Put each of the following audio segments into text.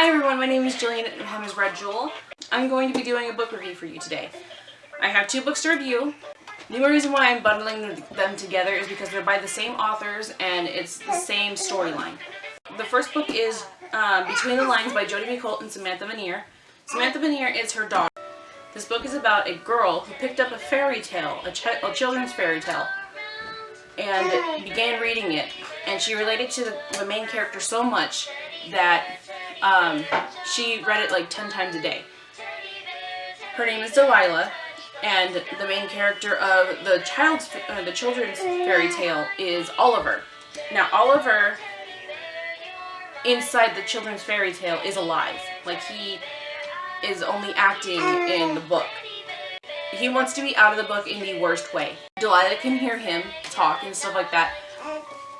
everyone, my name is Jillian at Hammer's Red Jewel. I'm going to be doing a book review for you today. I have two books to review. The only reason why I'm bundling them together is because they're by the same authors and it's the same storyline. The first book is Between the Lines by Jodi and Samantha Leer. Samantha Leer is her daughter. This book is about a girl who picked up a fairy tale, a children's fairy tale, and began reading it. And she related to the main character so much that she read it like 10 times a day. Her name is Delilah, and the main character of the children's fairy tale is Oliver. Now, Oliver, inside the children's fairy tale, is alive. Like, he is only acting in the book. He wants to be out of the book in the worst way. Delilah can hear him talk and stuff like that,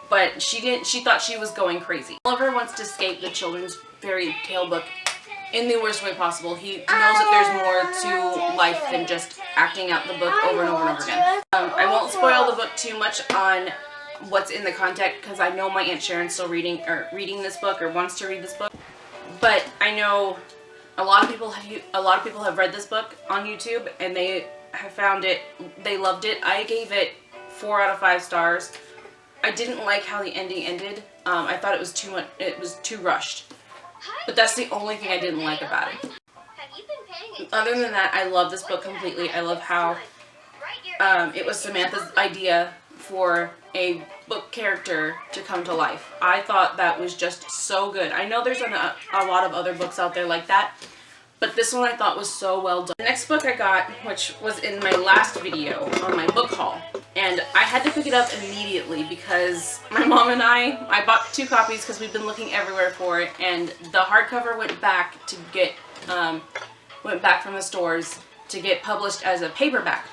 but she thought she was going crazy. Oliver wants to escape the children's fairy tale book in the worst way possible. He knows that there's more to life than just acting out the book over and over and over again. I won't spoil the book too much on what's in the content because I know my Aunt Sharon's still reading this book or wants to read this book. But I know a lot of people have read this book on YouTube and they have found it, they loved it. I gave it 4 out of 5 stars. I didn't like how the ending ended. I thought it was too much. It was too rushed. But that's the only thing I didn't like about it. Other than that, I love this book completely. I love how it was Samantha's idea for a book character to come to life. I thought that was just so good. I know there's a lot of other books out there like that, but this one I thought was so well done. The next book I got, which was in my last video on my book haul, and I had to pick it up immediately because my mom and I bought 2 copies because we've been looking everywhere for it, and the hardcover went back from the stores to get published as a paperback.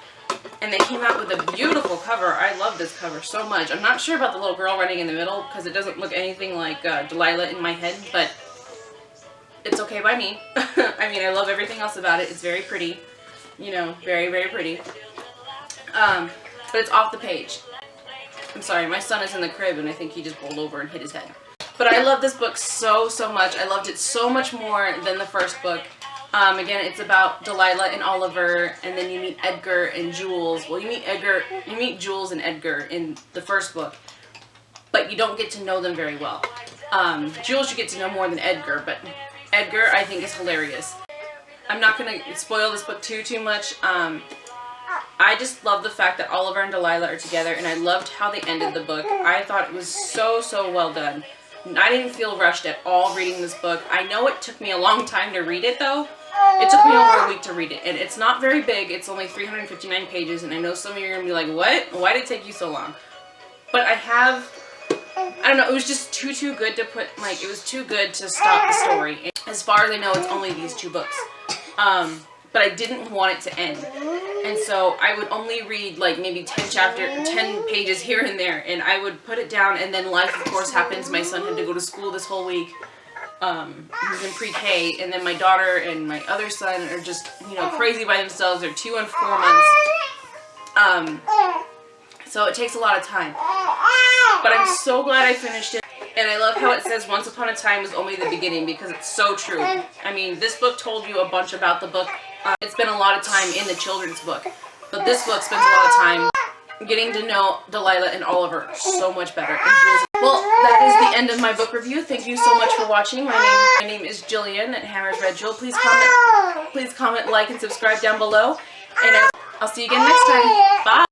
And they came out with a beautiful cover. I love this cover so much. I'm not sure about the little girl running in the middle because it doesn't look anything like Delilah in my head, but it's okay by me. I mean, I love everything else about it. It's very pretty. You know, very, very pretty. But it's off the page. I'm sorry, my son is in the crib and I think he just rolled over and hit his head. But I love this book so, so much. I loved it so much more than the first book. Again, it's about Delilah and Oliver, and then you meet Edgar and Jules. Well, you meet Jules and Edgar in the first book, but you don't get to know them very well. Jules you get to know more than Edgar, but Edgar I think is hilarious. I'm not going to spoil this book too much. I just love the fact that Oliver and Delilah are together, and I loved how they ended the book. I thought it was so, so well done. I didn't feel rushed at all reading this book. I know it took me a long time to read it though. It took me over a week to read it, and it's not very big. It's only 359 pages, and I know some of you are going to be like, what? Why did it take you so long? But I don't know, it was just too good to put, like, it was too good to stop the story. And as far as I know, it's only these 2 books. But I didn't want it to end. And so I would only read like maybe 10 pages here and there, and I would put it down, and then life of course happens. My son had to go to school this whole week. He's in pre-K, and then my daughter and my other son are just, you know, crazy by themselves. They're 2 and 4 months. So it takes a lot of time. But I'm so glad I finished it. And I love how it says Once Upon a Time was only the beginning, because it's so true. I mean, this book told you a bunch about the book. It spent a lot of time in the children's book. But this book spends a lot of time getting to know Delilah and Oliver so much better. And Jules. Well, that is the end of my book review. Thank you so much for watching. My name is Jillian at Hammer's Red Jewel. Please comment, like, and subscribe down below. And I'll see you again next time. Bye!